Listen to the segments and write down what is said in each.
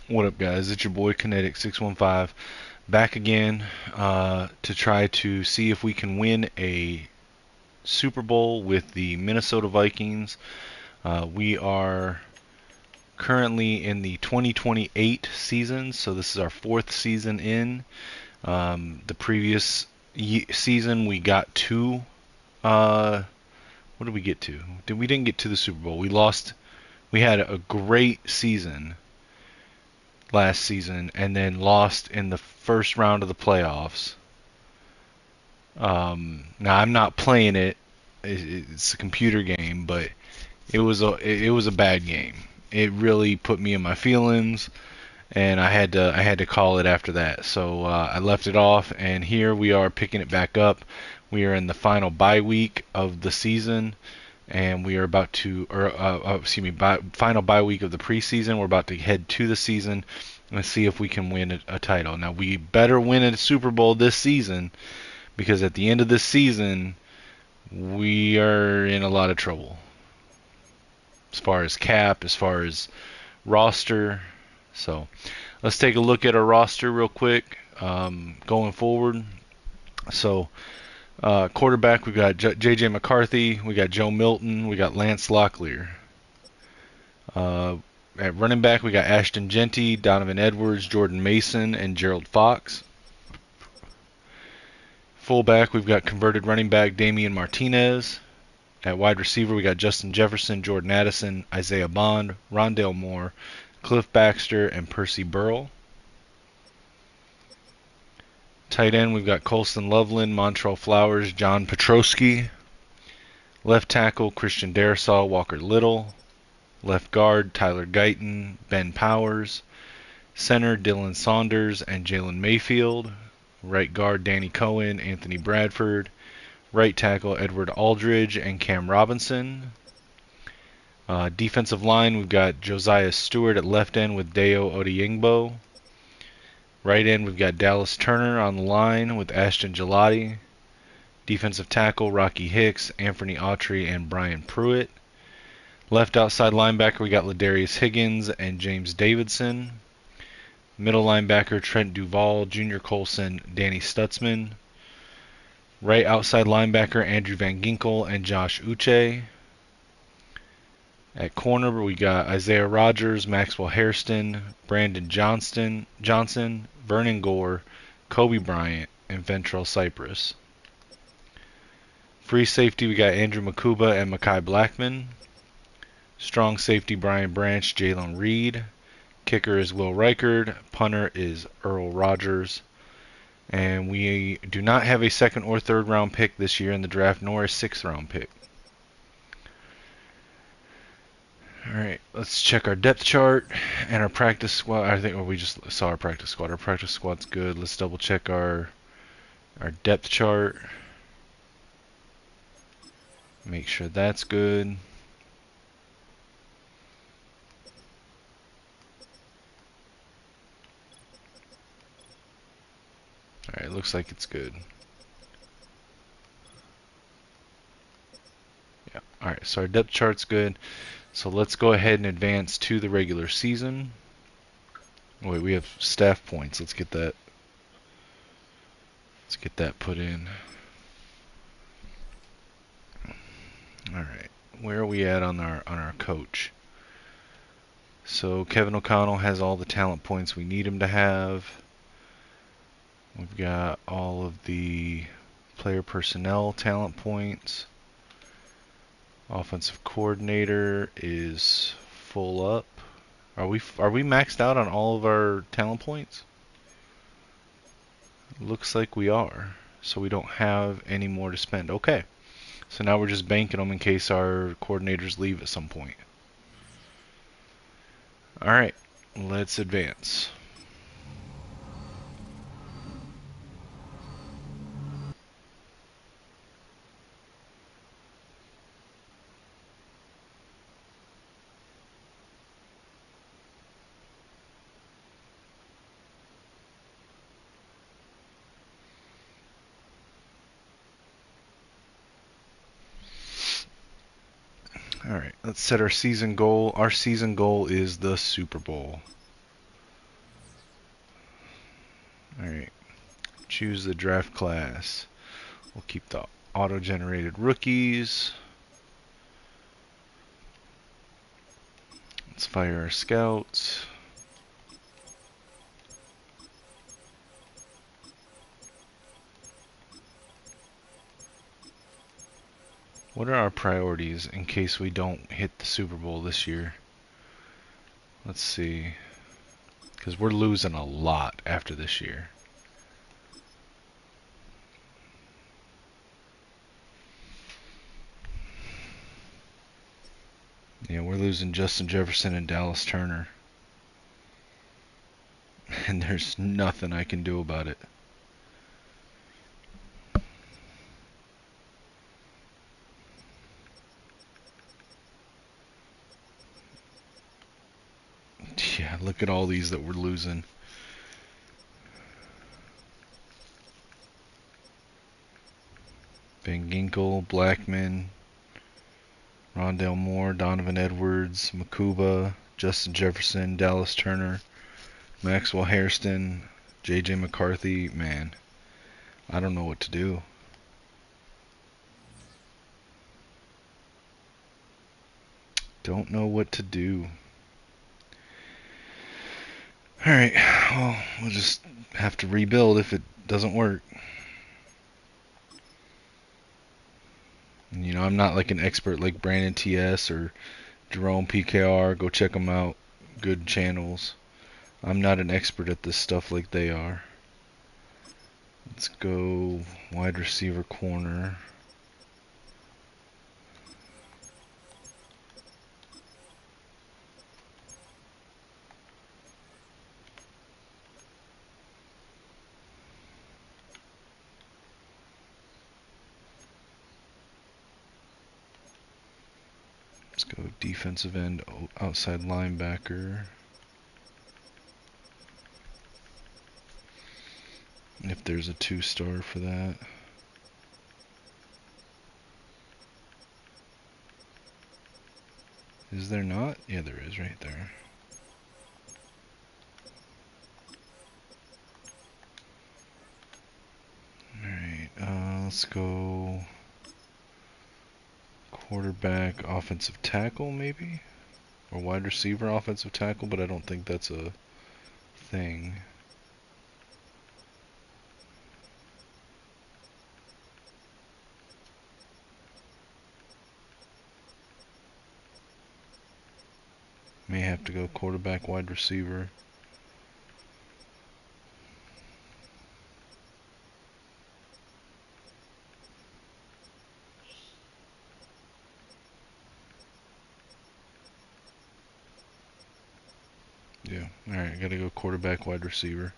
What up, guys? It's your boy Kinetic615 back again to try to see if we can win a Super Bowl with the Minnesota Vikings. We are currently in the 2028 season, so this is our fourth season in. The previous season we got to what did we get to? We didn't get to the Super Bowl. We lost. We had a great season last season and then lost in the first round of the playoffs. Now I'm not playing it. It's a computer game, but it was a bad game. It really put me in my feelings, and I had to call it after that. So I left it off, and here we are picking it back up. We are in the final bye week of the season, and we are about to, excuse me, final bye week of the preseason. We're about to head to the season and see if we can win a title. Now we better win a Super Bowl this season because at the end of this season we are in a lot of trouble as far as cap, as far as roster. So let's take a look at our roster real quick going forward. So quarterback, we've got J.J. McCarthy, we got Joe Milton, we got Lance Locklear. Uh, at running back, we got Ashton Genty, Donovan Edwards, Jordan Mason, and Gerald Fox. Fullback, we've got converted running back Damian Martinez. At wide receiver, we got Justin Jefferson, Jordan Addison, Isaiah Bond, Rondale Moore, Cliff Baxter, and Percy Burrell. Tight end, we've got Colston Loveland, Montrell Flowers, John Petrosky. Left tackle, Christian Darrisaw, Walker Little. Left guard, Tyler Guyton, Ben Powers. Center, Dylan Saunders and Jalen Mayfield. Right guard, Danny Cohen, Anthony Bradford. Right tackle, Edward Aldridge and Cam Robinson. Defensive line, we've got Josiah Stewart at left end with Deo Odeyingbo. Right end, we've got Dallas Turner on the line with Ashton Gelati. Defensive tackle, Rocky Hicks, Anthony Autry, and Brian Pruitt. Left outside linebacker, we got Ladarius Higgins and James Davidson. Middle linebacker, Trent Duval, Junior Colson, Danny Stutzman. Right outside linebacker, Andrew Van Ginkel and Josh Uche. At corner, we got Isaiah Rogers, Maxwell Hairston, Brandon Johnson, Vernon Gore, Kobe Bryant, and Ventrell Cypress. Free safety, we got Andrew Makuba and Makai Blackman. Strong safety, Brian Branch, Jalen Reed. Kicker is Will Reichard. Punter is Earl Rogers. And we do not have a second or third round pick this year in the draft, nor a sixth round pick. Alright, let's check our depth chart and our practice squad. I think we just saw our practice squad. Our practice squad's good. Let's double check our depth chart. Make sure that's good. Alright, looks like it's good. Yeah, alright, so our depth chart's good. So let's go ahead and advance to the regular season. Wait, we have staff points. Let's get that. Let's get that put in. Alright, where are we at on our coach? So Kevin O'Connell has all the talent points we need him to have. We've got all of the player personnel talent points. Offensive coordinator is full up. Are we maxed out on all of our talent points? Looks like we are. So we don't have any more to spend. Okay. So now we're just banking them in case our coordinators leave at some point. Alright, let's advance. Alright, let's set our season goal. Our season goal is the Super Bowl. Alright, choose the draft class. We'll keep the auto-generated rookies. Let's fire our scouts. What are our priorities in case we don't hit the Super Bowl this year? Let's see. Because we're losing a lot after this year. Yeah, we're losing Justin Jefferson and Dallas Turner. And there's nothing I can do about it. Yeah, look at all these that we're losing. Van Ginkel, Blackman, Rondale Moore, Donovan Edwards, Makuba, Justin Jefferson, Dallas Turner, Maxwell Hairston, J.J. McCarthy. Man, I don't know what to do. Don't know what to do. Alright, well, we'll just have to rebuild if it doesn't work. You know, I'm not like an expert like Brandon TS or Jerome PKR. Go check them out. Good channels. I'm not an expert at this stuff like they are. Let's go wide receiver corner. Let's go defensive end, outside linebacker. If there's a 2-star for that. Is there not? Yeah, there is right there. Alright, let's go quarterback, offensive tackle maybe? Or wide receiver, offensive tackle, but I don't think that's a thing. May have to go quarterback, wide receiver. Yeah, alright, gotta go quarterback, wide receiver.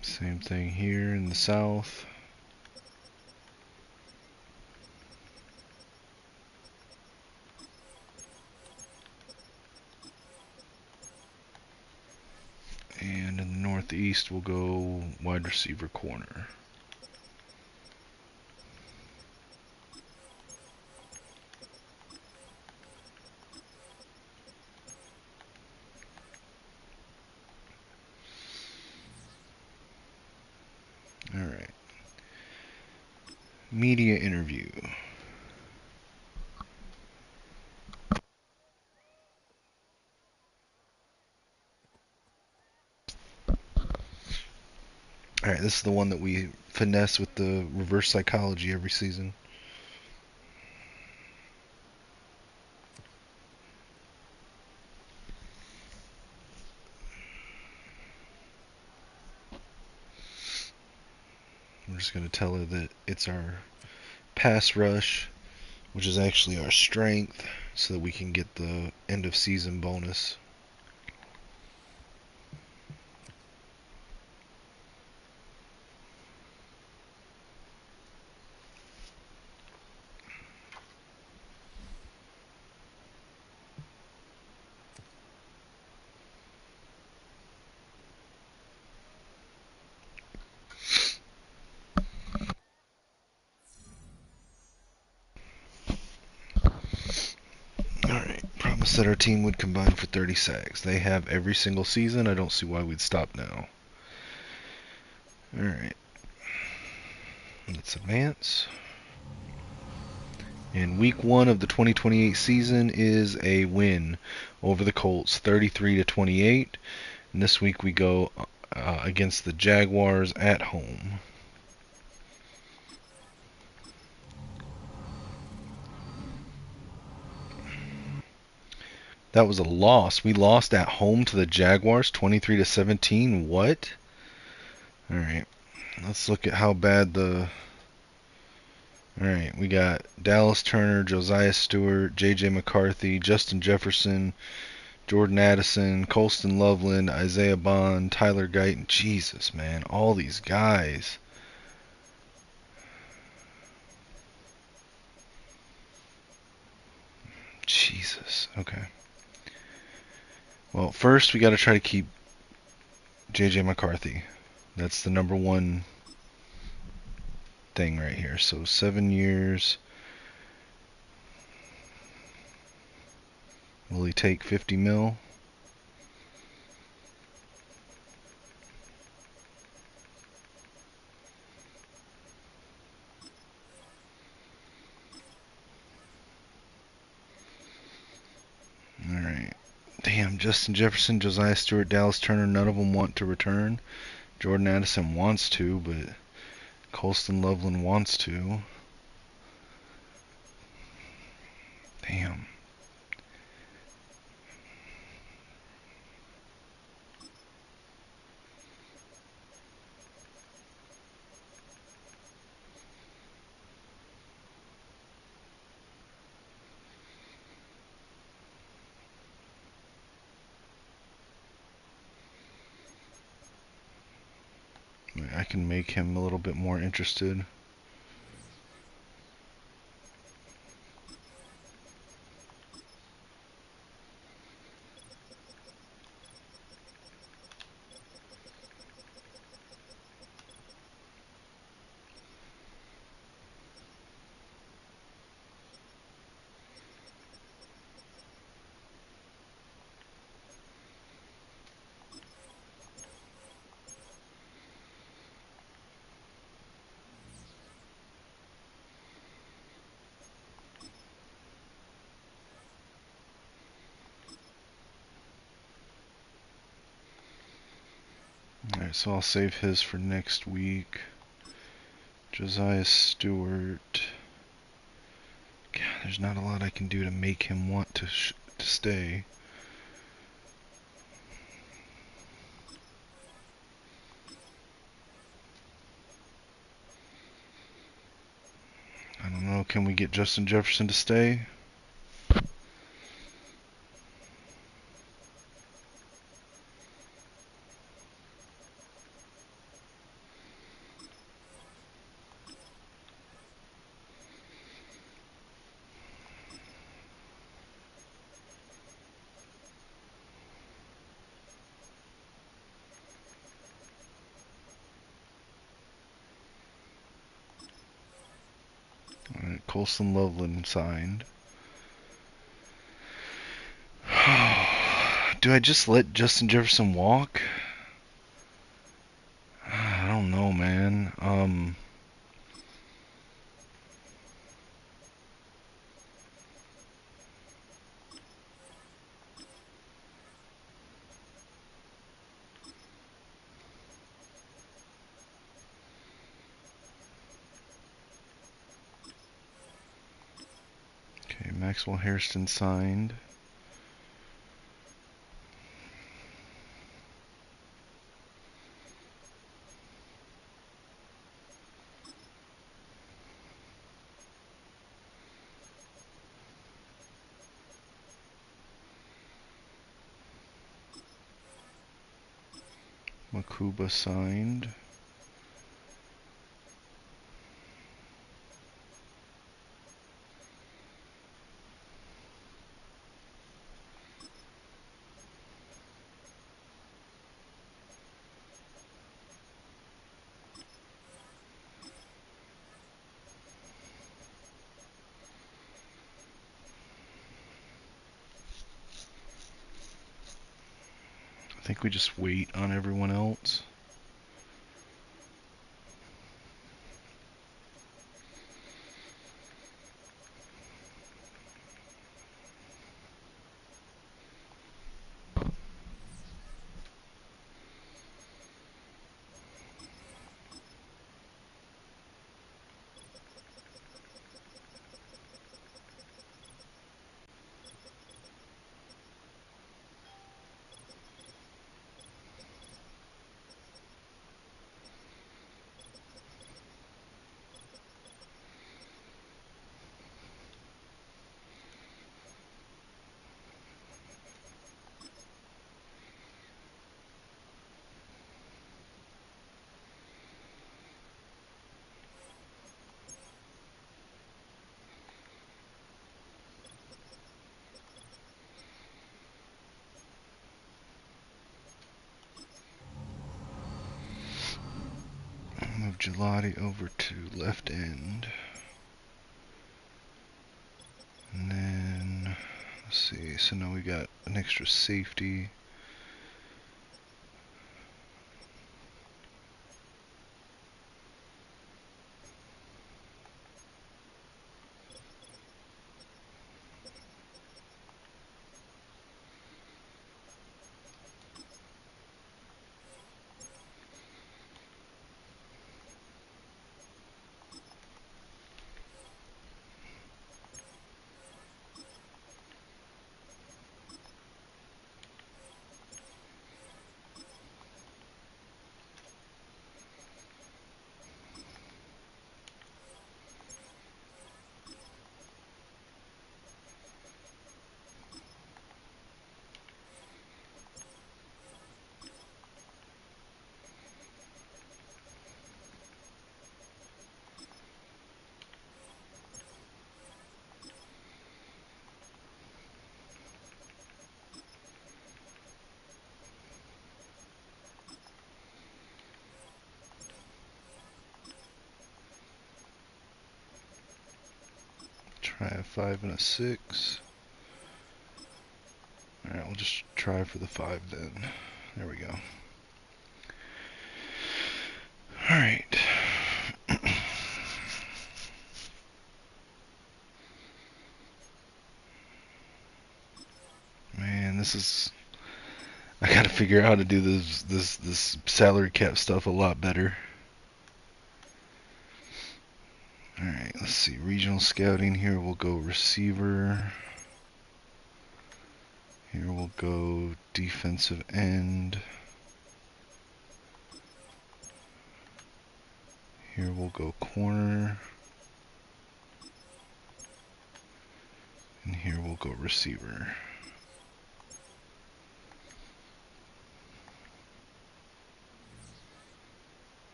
Same thing here in the south. And in the northeast, we'll go wide receiver corner. Alright. Media interview. Alright, this is the one that we finesse with the reverse psychology every season. We're just going to tell her that it's our pass rush, which is actually our strength, so that we can get the end of season bonus. said our team would combine for 30 sacks. They have every single season. I don't see why we'd stop now. Alright. Let's advance. And week 1 of the 2028 season is a win over the Colts, 33-28. And this week we go against the Jaguars at home. That was a loss. We lost at home to the Jaguars, 23-17. What? Alright. Let's look at how bad the... Alright, we got Dallas Turner, Josiah Stewart, J.J. McCarthy, Justin Jefferson, Jordan Addison, Colston Loveland, Isaiah Bond, Tyler Guyton. Jesus, man. All these guys. Jesus. Okay. Well, first we got to try to keep J.J. McCarthy. That's the number one thing right here. So 7 years. Will he take 50 mil? Alright. Damn, Justin Jefferson, Josiah Stewart, Dallas Turner, none of them want to return. Jordan Addison wants to, but Colston Loveland wants to. Damn. I can make him a little bit more interested. Alright, so I'll save his for next week. Josiah Stewart. God, there's not a lot I can do to make him want to stay. I don't know, can we get Justin Jefferson to stay? Alright, Colston Loveland signed. Do I just let Justin Jefferson walk? I don't know, man. Okay, Maxwell Hairston signed. Makuba signed. think we just wait on everyone else. Move Gelati over to left end. And then, let's see, so now we got an extra safety. Try a 5 and a 6. Alright, we'll just try for the 5 then. There we go. Alright. Man, this is... I gotta figure out how to do this salary cap stuff a lot better. Alright, let's see. Regional scouting here, we'll go receiver. Here we'll go defensive end. Here we'll go corner. And here we'll go receiver.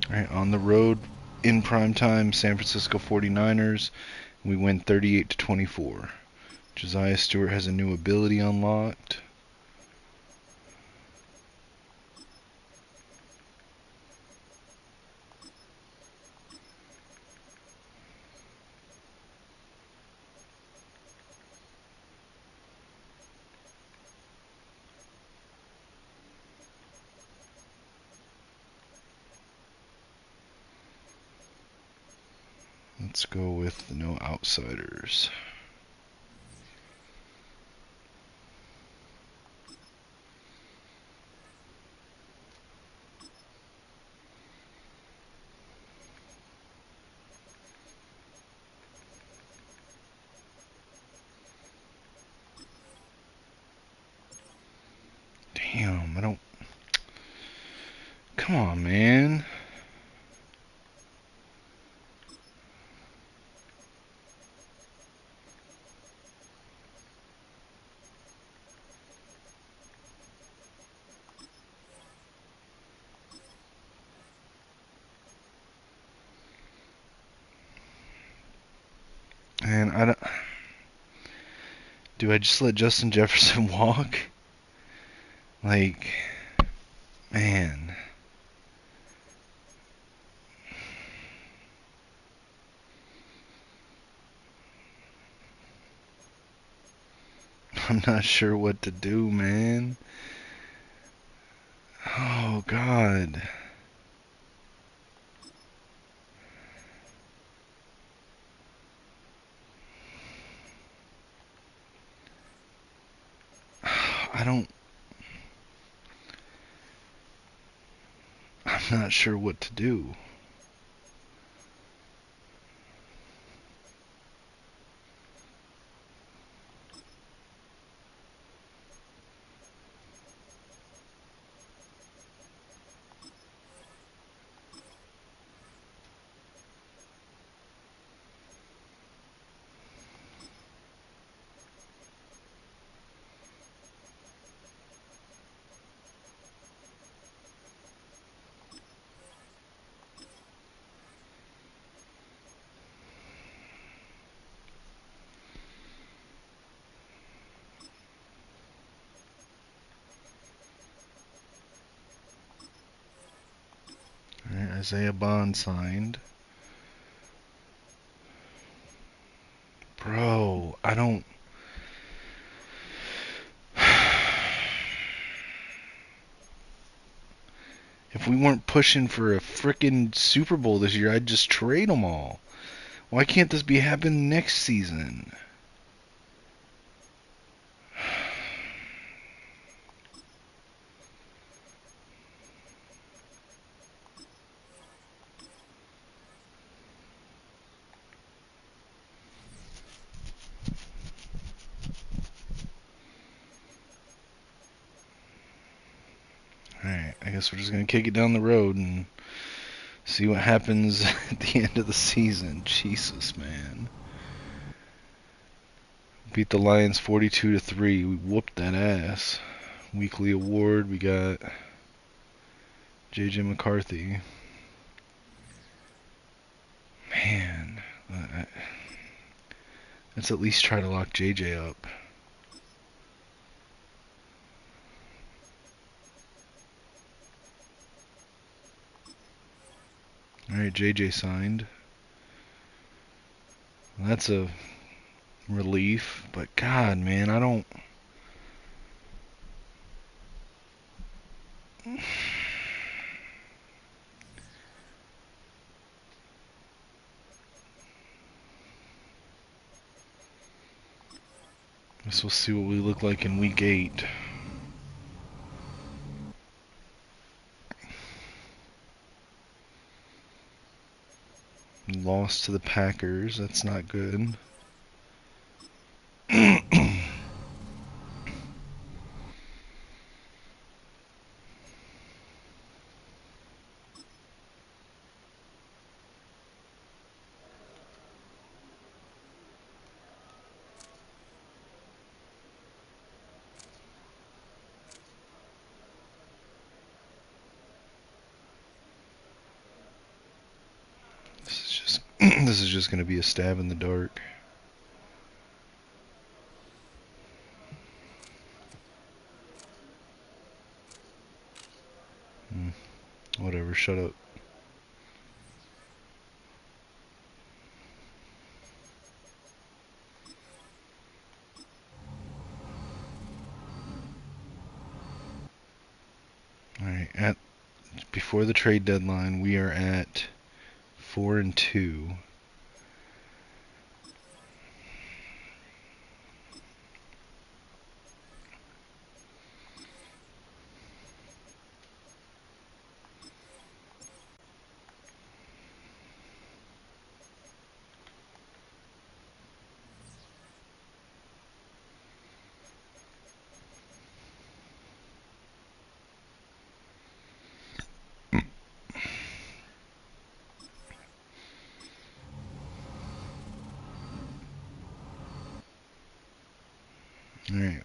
Alright, on the road in prime time, San Francisco 49ers. We win 38-24. Josiah Stewart has a new ability unlocked. Let's go with no outsiders. Damn, I don't... Come on, man. And I don't... Do I just let Justin Jefferson walk? Like... Man... I'm not sure what to do, man. Oh, God. I don't... I'm not sure what to do. Alright, Isaiah Bond signed. Bro, I don't... If we weren't pushing for a frickin' Super Bowl this year, I'd just trade them all. Why can't this be happening next season? Alright, I guess we're just gonna kick it down the road and see what happens at the end of the season. Jesus, man. Beat the Lions 42-3. We whooped that ass. Weekly award, we got J.J. McCarthy. Man, let's at least try to lock J.J. up. Alright, J.J. signed. That's a relief, but God, man, I don't... Guess we'll see what we look like in week 8. Lost to the Packers, that's not good. This is just going to be a stab in the dark. Whatever, shut up. Alright, before the trade deadline, we are at 4-2. Alright,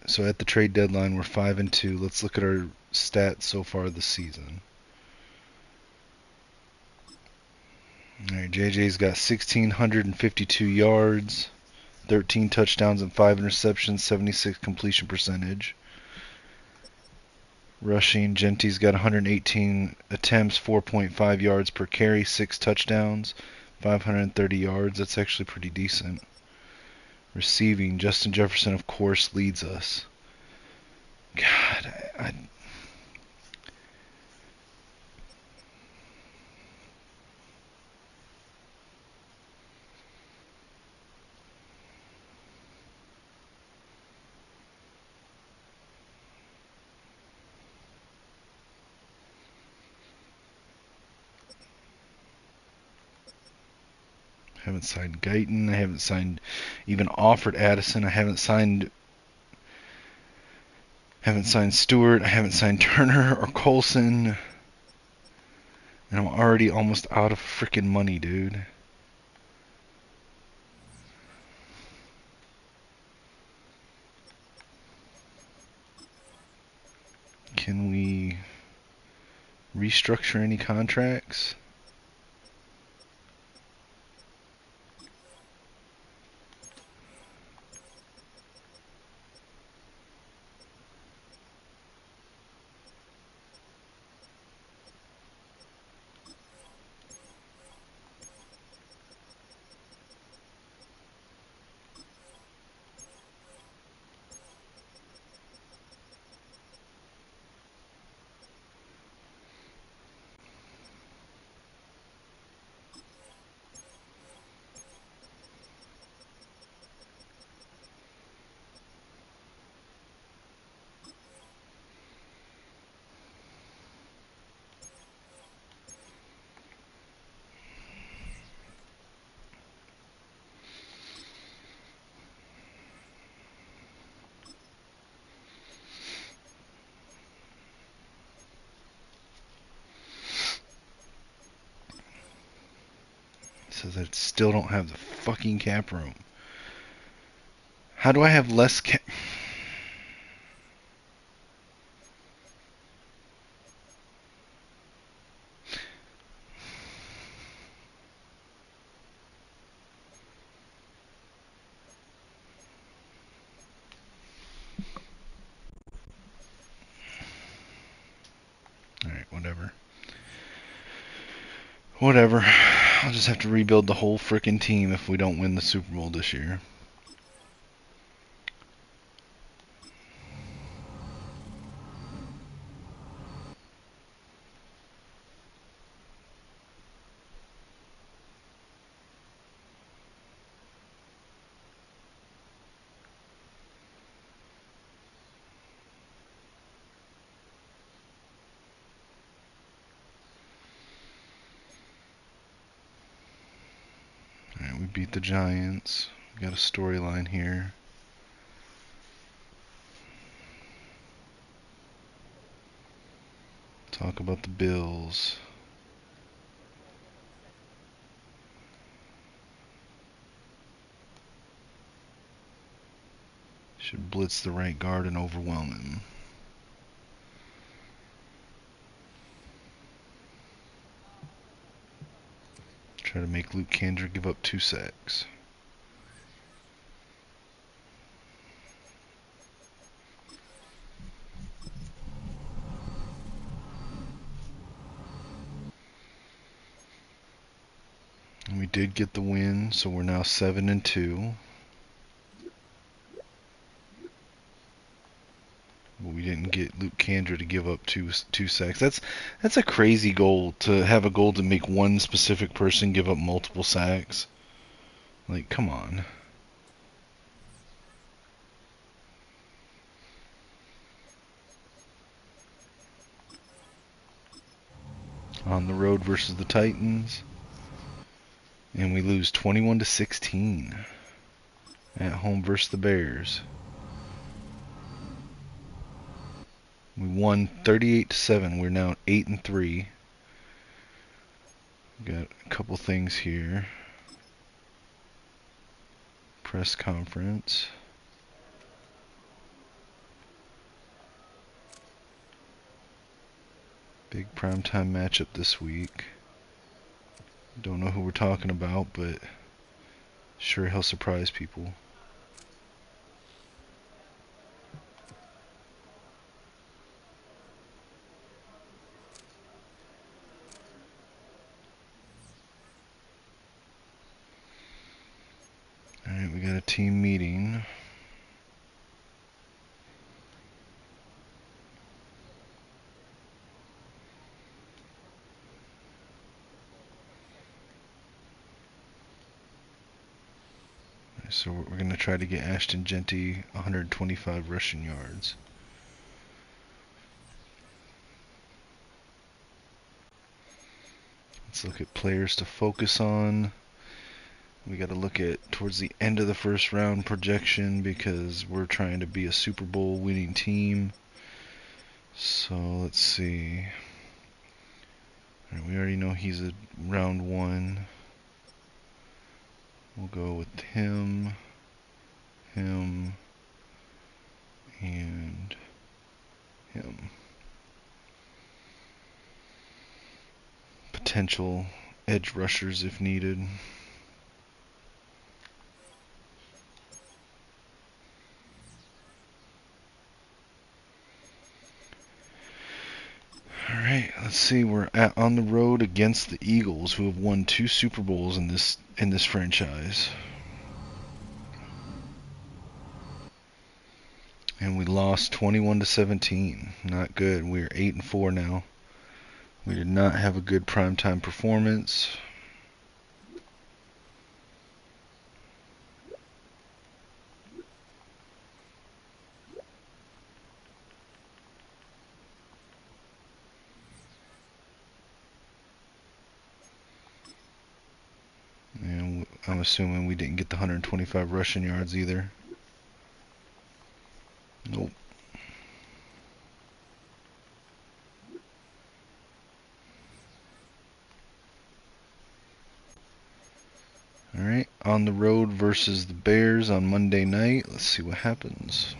so at the trade deadline, we're 5-2. Let's look at our stats so far this season. Alright, JJ's got 1,652 yards, 13 touchdowns and 5 interceptions, 76 completion percentage. Rushing, Genty's got 118 attempts, 4.5 yards per carry, 6 touchdowns, 530 yards. That's actually pretty decent. Receiving, Justin Jefferson, of course, leads us. God, I haven't signed Guyton. I haven't signed, even offered Addison. I haven't signed Stewart. I haven't signed Turner or Colson. And I'm already almost out of freaking money, dude. Can we restructure any contracts? Says I still don't have the fucking cap room. How do I have less cap? Alright, whatever. Whatever. I'll just have to rebuild the whole frickin' team if we don't win the Super Bowl this year. Alright, we beat the Giants. We got a storyline here. Talk about the Bills. Should blitz the right guard and overwhelm him. Try to make Luke Kandra give up 2 sacks. And we did get the win, so we're now 7-2. But we didn't get Luke Kandra to give up two sacks. That's a crazy goal, to have a goal to make one specific person give up multiple sacks. Like, come on. On the road versus the Titans. And we lose 21-16. At home versus the Bears. We won 38-7. We're now 8-3. Got a couple things here. Press conference. Big primetime matchup this week. Don't know who we're talking about, but sure he'll surprise people. Alright, we got a team meeting. So we're going to try to get Ashton Genty 125 rushing yards. Let's look at players to focus on. We got to look at towards the end of the first round projection because we're trying to be a Super Bowl winning team. So let's see. All right, we already know he's a round 1. We'll go with him, and him. Potential edge rushers if needed. Alright, let's see. We're on the road against the Eagles, who have won 2 Super Bowls in this franchise. And we lost 21-17. Not good. We're 8-4 now. We did not have a good primetime performance. And I'm assuming we didn't get the 125 rushing yards either. Nope. Alright, on the road versus the Bears on Monday night. Let's see what happens.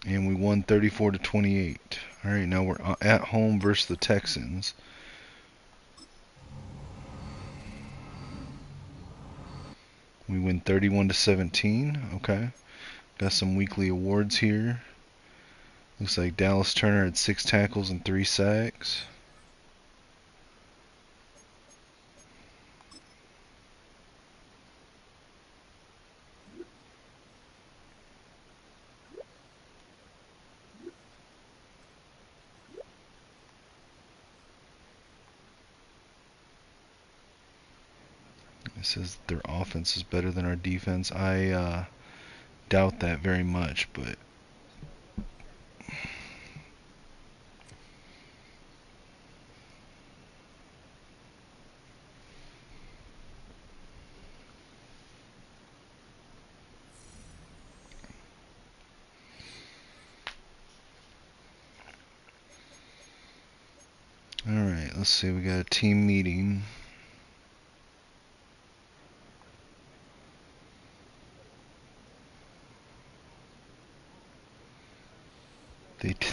And we won 34-28. Alright, now we're at home versus the Texans. We win 31-17. Okay. Got some weekly awards here. Looks like Dallas Turner had 6 tackles and 3 sacks. It says their offense is better than our defense. I doubt that very much, but alright, let's see. We got a team meeting.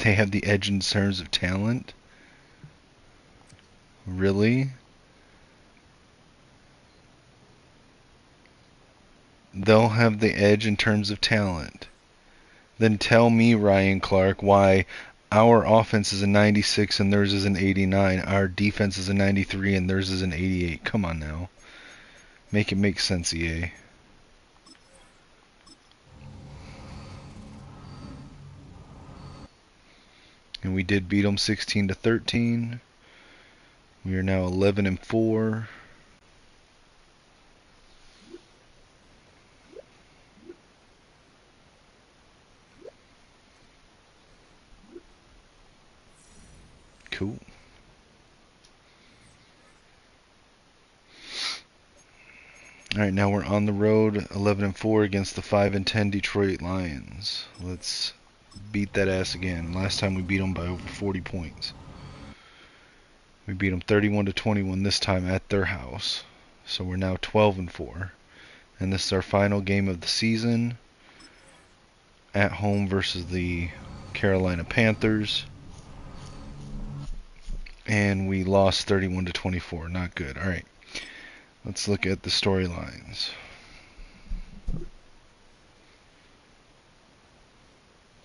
They have the edge in terms of talent? Really? They'll have the edge in terms of talent. Then tell me, Ryan Clark, why our offense is a 96 and theirs is an 89. Our defense is a 93 and theirs is an 88. Come on now. Make it make sense, EA. And we did beat them 16-13. We are now 11-4. Cool. Alright, now we're on the road, 11-4 against the 5-10 Detroit Lions. Let's beat that ass again. Last time we beat them by over 40 points. We beat them 31-21 this time at their house. So we're now 12-4. And this is our final game of the season. At home versus the Carolina Panthers. And we lost 31-24. Not good. Alright. Let's look at the storylines.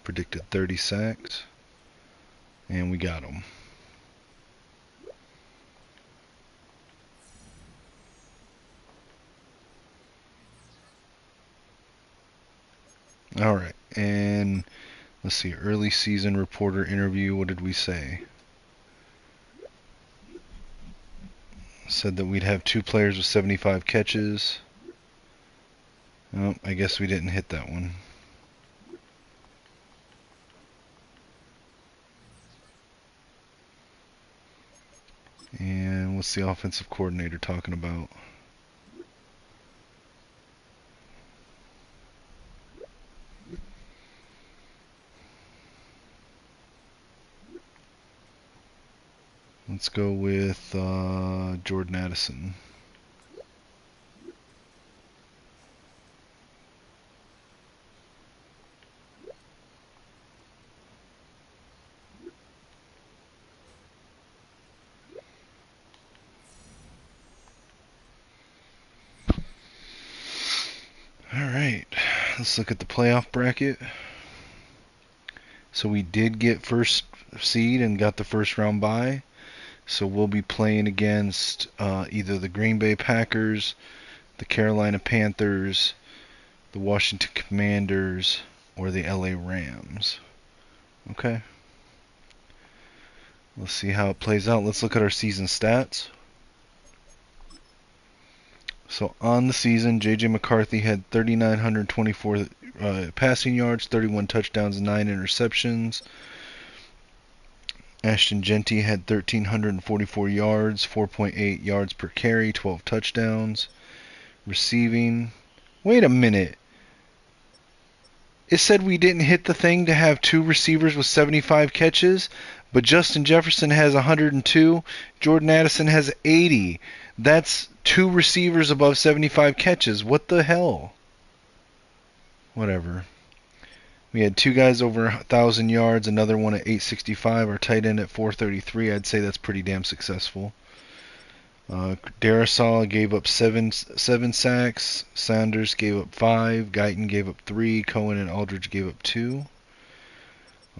Predicted 30 sacks. And we got them. All right, and let's see. Early season reporter interview. What did we say? Said that we'd have 2 players with 75 catches. Oh, I guess we didn't hit that one. And what's the offensive coordinator talking about? Let's go with Jordan Addison. Alright, let's look at the playoff bracket. So we did get first seed and got the first round bye. So we'll be playing against either the Green Bay Packers, the Carolina Panthers, the Washington Commanders, or the LA Rams. Okay. Let's see how it plays out. Let's look at our season stats. So on the season, J.J. McCarthy had 3,924 passing yards, 31 touchdowns, and 9 interceptions. Ashton Genty had 1,344 yards, 4.8 yards per carry, 12 touchdowns. Receiving. Wait a minute. It said we didn't hit the thing to have 2 receivers with 75 catches, but Justin Jefferson has 102. Jordan Addison has 80. That's 2 receivers above 75 catches. What the hell? Whatever. We had 2 guys over 1,000 yards, another one at 865, our tight end at 433. I'd say that's pretty damn successful. Darisaw gave up seven sacks. Sanders gave up 5. Guyton gave up 3. Cohen and Aldridge gave up 2.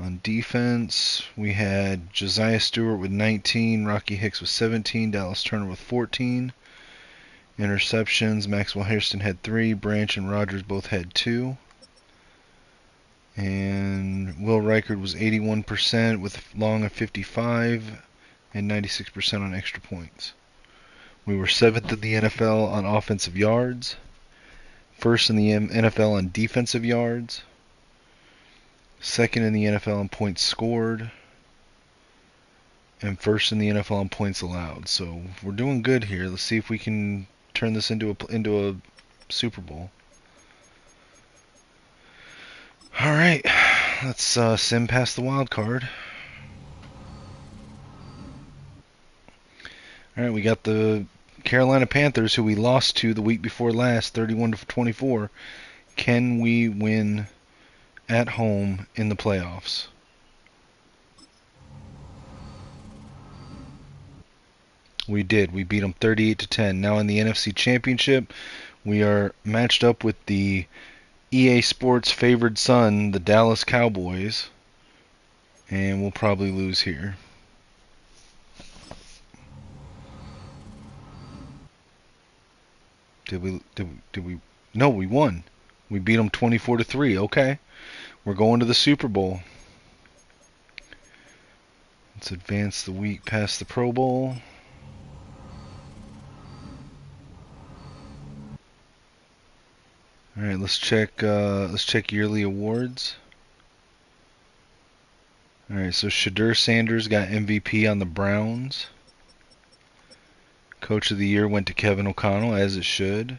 On defense, we had Josiah Stewart with 19, Rocky Hicks with 17, Dallas Turner with 14. Interceptions, Maxwell Hairston had 3, Branch and Rogers both had 2. And Will Reichard was 81% with Long at 55 and 96% on extra points. We were 7th in the NFL on offensive yards, 1st in the NFL on defensive yards, 2nd in the NFL on points scored, and 1st in the NFL on points allowed. So we're doing good here. Let's see if we can turn this into a Super Bowl. All right, let's sim past the wild card. All right, we got the Carolina Panthers, who we lost to the week before last, 31-24. Can we win at home in the playoffs? We did. We beat them 38-10. Now in the NFC Championship, we are matched up with the EA Sports favored son, the Dallas Cowboys, and we'll probably lose here. Did we? No, we won. We beat them 24-3. Okay, we're going to the Super Bowl. Let's advance the week past the Pro Bowl. All right, let's check yearly awards. All right, so Shadur Sanders got MVP on the Browns. Coach of the Year went to Kevin O'Connell, as it should.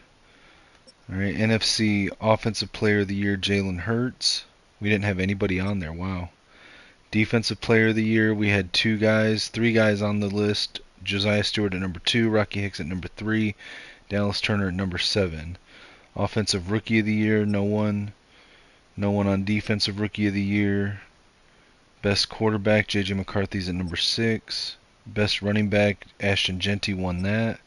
All right, NFC Offensive Player of the Year, Jalen Hurts. We didn't have anybody on there. Wow. Defensive Player of the Year, we had 3 guys on the list. Josiah Stewart at number 2, Rocky Hicks at number 3, Dallas Turner at number 7. Offensive Rookie of the Year, no one. No one on Defensive Rookie of the Year. Best Quarterback, J.J. McCarthy's at number 6. Best Running Back, Ashton Genty won that.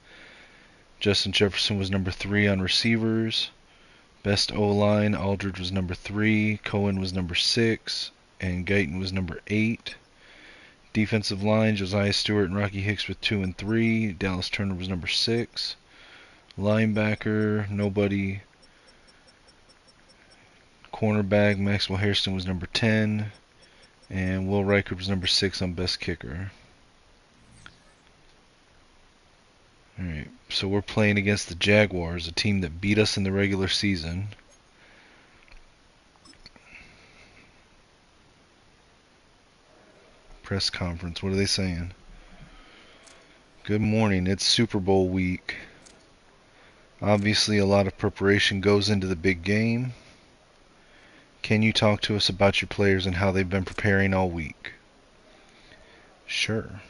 Justin Jefferson was number 3 on receivers. Best O-line, Aldridge was number 3. Cohen was number 6. And Guyton was number 8. Defensive line, Josiah Stewart and Rocky Hicks with 2 and 3. Dallas Turner was number 6. Linebacker, nobody. Cornerback, Maxwell Hairston was number 10. And Will Reichert was number 6 on best kicker. Alright, so we're playing against the Jaguars, a team that beat us in the regular season. Press conference, what are they saying? Good morning, it's Super Bowl week. Obviously a lot of preparation goes into the big game. Can you talk to us about your players and how they've been preparing all week? Sure.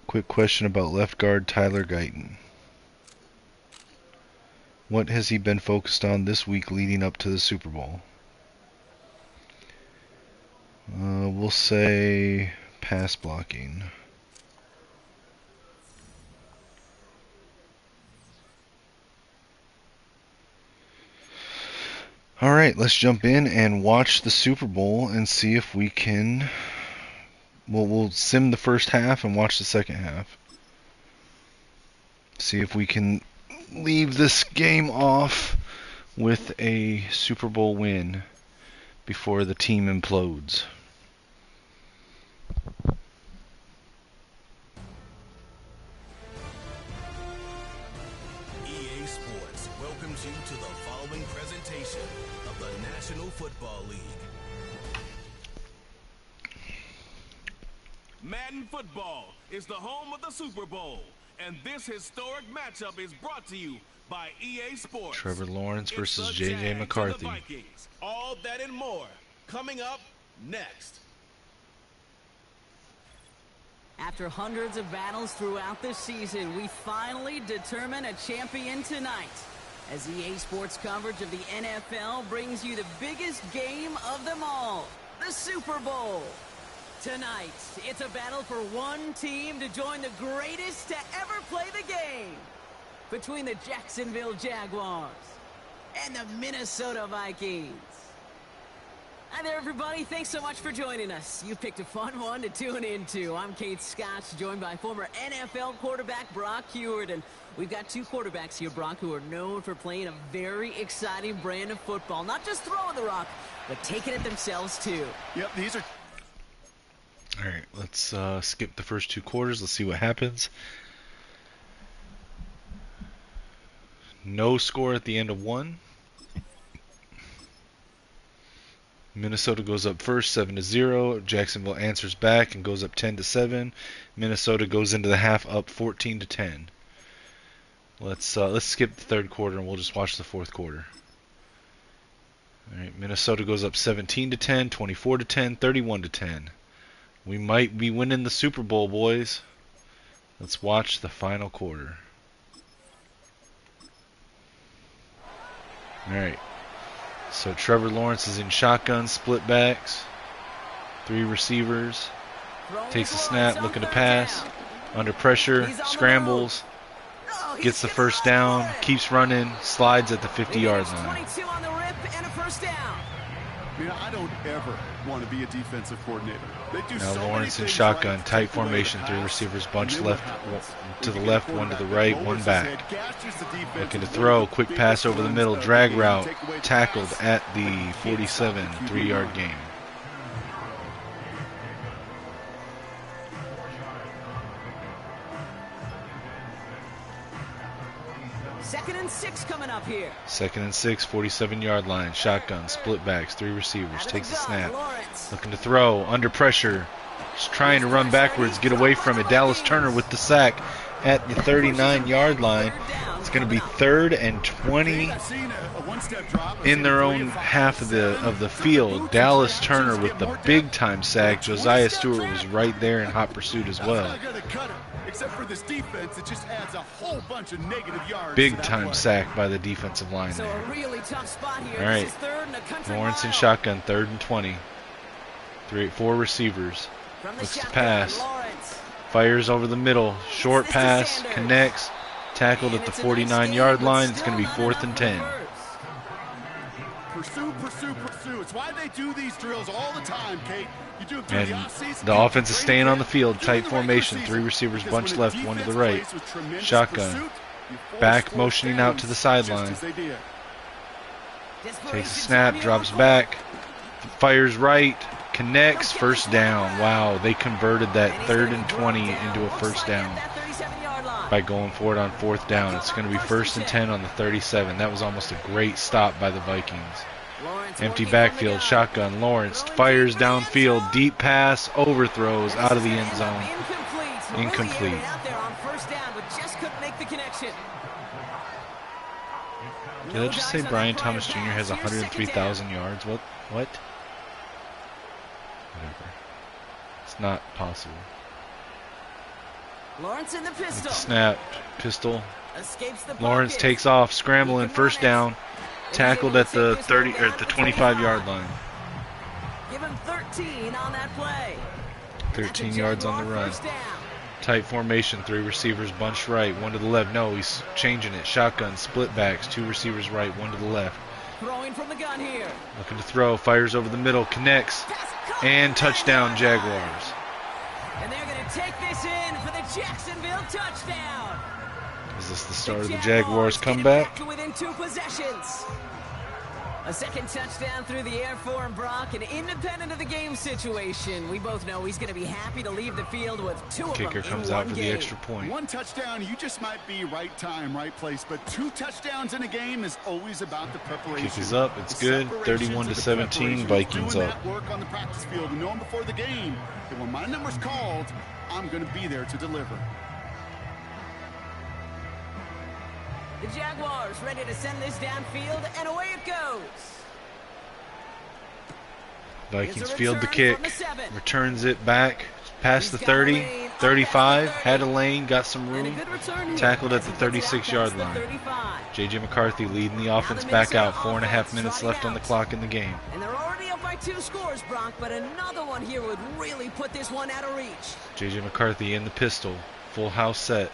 Quick question about left guard Tyler Guyton. What has he been focused on this week leading up to the Super Bowl? We'll say pass blocking. Alright, let's jump in and watch the Super Bowl and see if we can... We'll sim the first half and watch the second half. See if we can leave this game off with a Super Bowl win before the team implodes. EA Sports welcomes you to the following presentation of the National Football League. Madden Football is the home of the Super Bowl, and this historic matchup is brought to you by EA Sports. Trevor Lawrence versus It's the J.J. Jags and McCarthy. the Vikings. All that and more coming up next. After hundreds of battles throughout the season, we finally determine a champion tonight. As EA Sports coverage of the NFL brings you the biggest game of them all, the Super Bowl. Tonight, it's a battle for one team to join the greatest to ever play the game. Between the Jacksonville Jaguars and the Minnesota Vikings. Hi there, everybody. Thanks so much for joining us. You picked a fun one to tune into. I'm Kate Scott, joined by former NFL quarterback Brock Heward. And we've got two quarterbacks here, Brock, who are known for playing a very exciting brand of football. Not just throwing the rock, but taking it themselves, too. Yep, these are... Alright, let's skip the first two quarters. Let's see what happens. No score at the end of one. Minnesota goes up first, 7-0. Jacksonville answers back and goes up 10-7. Minnesota goes into the half up 14-10. Let's skip the third quarter and we'll just watch the fourth quarter. All right, Minnesota goes up 17-10, 24-10, 31-10. We might be winning the Super Bowl, boys. Let's watch the final quarter. All right. So Trevor Lawrence is in shotgun, split backs, three receivers, takes a snap, looking to pass, under pressure, scrambles, gets the first down, keeps running, slides at the 50-yard line. 22 on the rip and a first down. I don't ever want to be a defensive coordinator. They do Now so Lawrence in many things shotgun, right. tight formation, three receivers bunched left to the left, one to the right, one back. Looking to throw, quick pass over the middle, drag route, tackled at the 47, 3-yard gain. Second and 6 coming up here. Second and 6, 47-yard line, shotgun, split backs, three receivers, takes a snap, looking to throw, under pressure, just trying to run backwards, get away from it. Dallas Turner with the sack at the 39-yard line. It's going to be 3rd and 20 in their own half of the field. Dallas Turner with the big-time sack. Josiah Stewart was right there in hot pursuit as well. Except for this defense, it just adds a whole bunch of negative yards. Big-time sack by the defensive line So there. a really tough spot here. All right, This is third and a country Lawrence in mile. shotgun, 3rd and 20. Four receivers. From the Looks to shotgun, pass. Lawrence. Fires over the middle. Short This is pass. Sanders. Connects. Tackled And at the it's a nice 49-yard game, but line. It's still going to be not 4th and enough 10. numbers. Pursue, pursue, pursue. It's why they do these drills all the time, Kate. You do it through And the offseason. the offense is staying on the field. During Tight the regular formation. season. Three receivers Because bunched when a left, one to the defense right. plays with tremendous Shotgun. pursuit, you force Back fourth motioning out to the downs, sideline. just as they did. Takes a snap, drops back, fires right, connects, first down. Wow, they converted that 3rd and 20 into a first down by going for it on 4th down. It's going to be 1st and 10 on the 37. That was almost a great stop by the Vikings. Empty backfield, shotgun. Lawrence fires downfield, deep pass, overthrows out of the end zone. Incomplete. Did I just say Brian Thomas Jr. has 103,000 yards? What? Whatever. It's not possible. Lawrence in the pistol. Snap, pistol. Lawrence takes off, scrambling, first down. Tackled at the 30 or at the 25-yard line. Give him 13 on that play. 13 yards on the run. Tight formation, 3 receivers bunched right, 1 to the left. No, he's changing it. Shotgun, split backs, 2 receivers right, 1 to the left. Throwing from the gun here. Looking to throw, fires over the middle, connects, and touchdown Jaguars. And they're going to take this in for the Jacksonville touchdown. Is this the start of the Jaguars comeback? To within 2 possessions. A second touchdown through the air for him, Brock, and independent of the game situation, we both know he's going to be happy to leave the field with 2 of them. Kicker comes out for the extra point. 1 touchdown, you just might be right time, right place, but 2 touchdowns in a game is always about the preparation. Kick is up, it's good. 31-17, Vikings up. That work on the practice field and knowing before the game that when my number's called, I'm going to be there to deliver. The Jaguars ready to send this downfield, and away it goes. Vikings field the kick, returns it back past the 30, 35, had a lane, got some room, tackled at the 36-yard line. J.J. McCarthy leading the offense back out, 4.5 minutes left on the clock in the game. And they're already up by 2 scores, Brock, but another one here would really put this one out of reach. J.J. McCarthy in the pistol, full house set.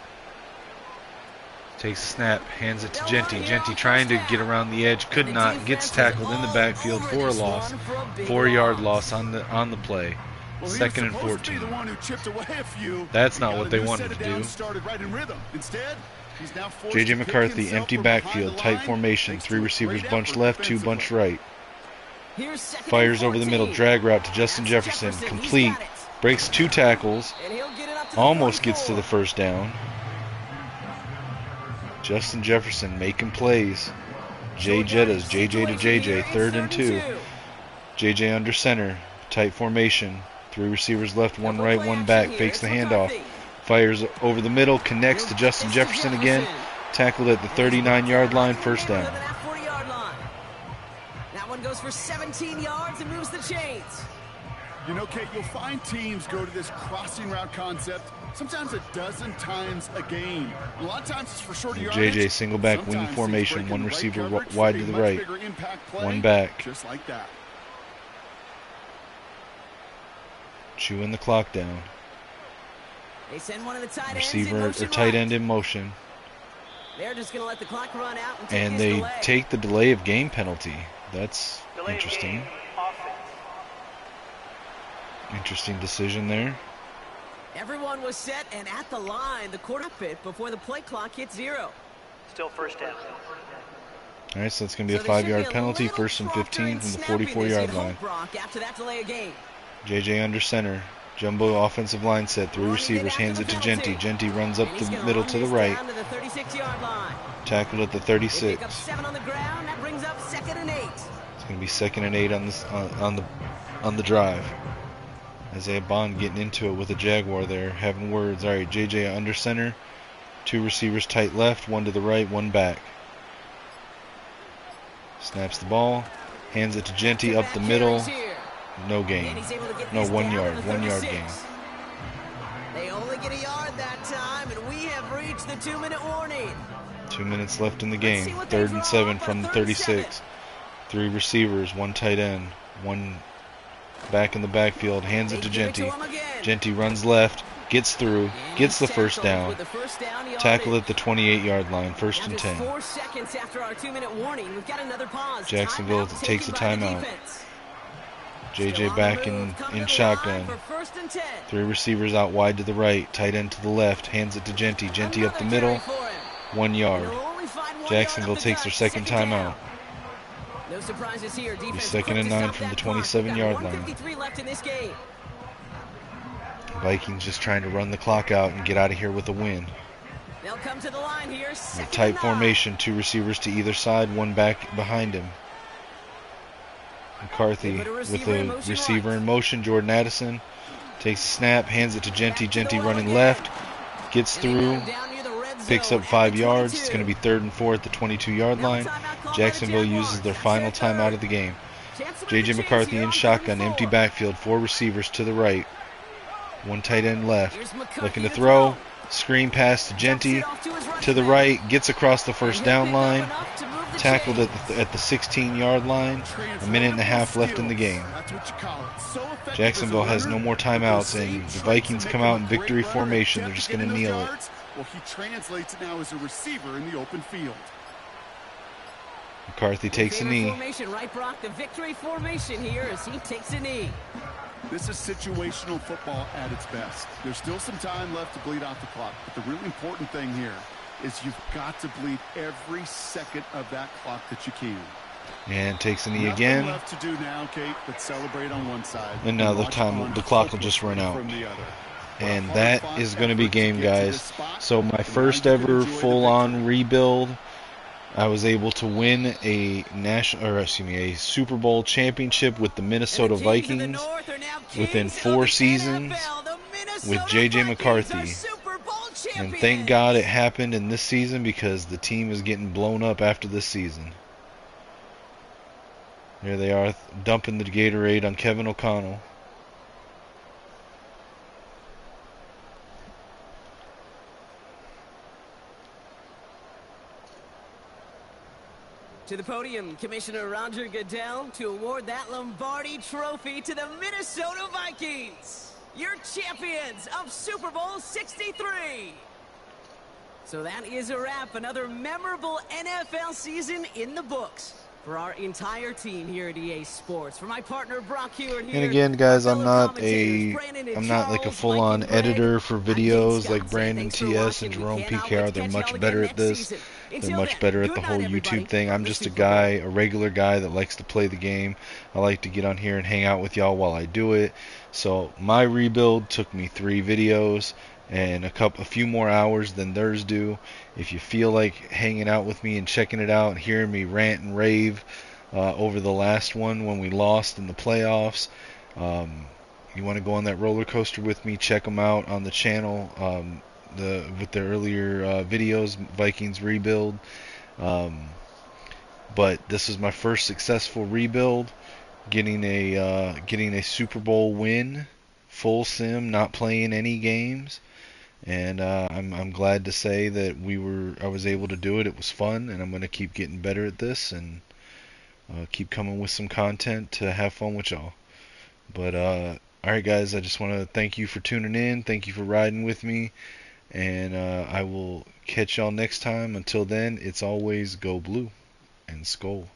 Takes a snap, hands it to Genty. Genty trying to get around the edge, could not, gets tackled in the backfield for a loss. 4-yard loss on the play. 2nd and 14. That's not what they wanted to do. J.J. McCarthy, empty backfield, tight formation, 3 receivers bunched left, 2 bunched right. Fires over the middle, drag route to Justin Jefferson, complete, breaks 2 tackles, almost gets to the first down. Justin Jefferson making plays. Jay Jettas, JJ to JJ, 3rd and 2. JJ under center, tight formation. 3 receivers left, 1 right, 1 back. Fakes the handoff. Fires over the middle, connects to Justin Jefferson again. Tackled at the 39-yard line, first down. That one goes for 17 yards and moves the chains. You know, Kate, you'll find teams go to this crossing route concept sometimes a dozen times a game. A lot of times it's for shorter yardage. JJ single back wing formation, 1 receiver wide to the right, 1 back. Just like that. Chewing the clock down. They send one of the tight receiver or tight end in motion. They're just going to let the clock run out and they take the delay of game penalty. That's interesting. Interesting decision there. Everyone was set and at the line, the quarter pit before the play clock hit 0. Still first down. All right, so it's going to be a 5-yard penalty, 1st and 15 from the 44-yard line. After that delay of game. JJ under center. Jumbo offensive line set. 3 receivers, hands it to Genty. Genty runs up the middle to the right. Tackled at the 36. It's going to be 2nd and 8 on the drive. Isaiah Bond getting into it with a Jaguar there, having words. All right, JJ under center. 2 receivers tight left, 1 to the right, 1 back. Snaps the ball, hands it to Genty up the middle. No gain. No, 1 yard. 1 yard gain. They only get a yard that time, and we have reached the 2-minute warning. 2 minutes left in the game. 3rd and 7 from the 36. 3 receivers, 1 tight end, 1 back in the backfield, hands it to Genty. Genty runs left, gets through, gets the first down. Tackled at the 28-yard line, 1st and 10. 4 seconds after our 2-minute warning, we've got another pause. Jacksonville takes a timeout. JJ back in shotgun. 3 receivers out wide to the right, tight end to the left, hands it to Genty. Genty up the middle, 1 yard. Jacksonville takes their second timeout. No surprises here. Defense second and 9 from the 27-yard line. 153 left in this game. Vikings just trying to run the clock out and get out of here with a win. They'll come to the line here. A tight formation, 2 receivers to either side, 1 back behind him. McCarthy with a receiver in motion. Jordan Addison takes a snap, hands it to Genty. Genty running left, gets through, picks up 5 yards. It's going to be 3rd and 4 at the 22-yard line. Jacksonville uses their final timeout of the game. J.J. McCarthy in shotgun, empty backfield, 4 receivers to the right, 1 tight end left. Looking to throw, screen pass to Genty to the right, gets across the first down line, tackled at the 16-yard line. A minute and a half left in the game. Jacksonville has no more timeouts, and the Vikings come out in victory formation. They're just going to kneel it. Well, he translates it now as a receiver in the open field. McCarthy takes a knee. Formation, right, Brock? The victory formation here as he takes a knee. This is situational football at its best. There's still some time left to bleed out the clock, but the really important thing here is you've got to bleed every second of that clock that you can. And takes a knee again. Nothing left to do now, Kate, but celebrate on one side. And now the clock will just run out. And that is going to be game, guys. So my first ever full-on rebuild, I was able to win a Super Bowl championship with the Minnesota Vikings within 4 seasons with J.J. McCarthy. And thank God it happened in this season, because the team is getting blown up after this season. There they are, dumping the Gatorade on Kevin O'Connell. To the podium, Commissioner Roger Goodell, to award that Lombardi Trophy to the Minnesota Vikings, your champions of Super Bowl 63. So that is a wrap. Another memorable NFL season in the books for our entire team here at EA Sports. For my partner Brock Hewitt here. And again, guys, I'm not like a full-on editor for videos like Brandon TS and Jerome PKR. They're much better at this. They're much better at the whole YouTube thing. I'm just a regular guy that likes to play the game. I like to get on here and hang out with y'all while I do it. So my rebuild took me 3 videos and a few more hours than theirs do. If you feel like hanging out with me and checking it out and hearing me rant and rave over the last one when we lost in the playoffs, you want to go on that roller coaster with me, check them out on the channel. With the earlier videos, Vikings rebuild. But this is my first successful rebuild, getting a Super Bowl win, full sim, not playing any games, and I'm glad to say that I was able to do it. It was fun, and I'm going to keep getting better at this and keep coming with some content to have fun with y'all. But alright, guys, I just want to thank you for tuning in. Thank you for riding with me. And I will catch y'all next time. Until then, it's always go blue and skull.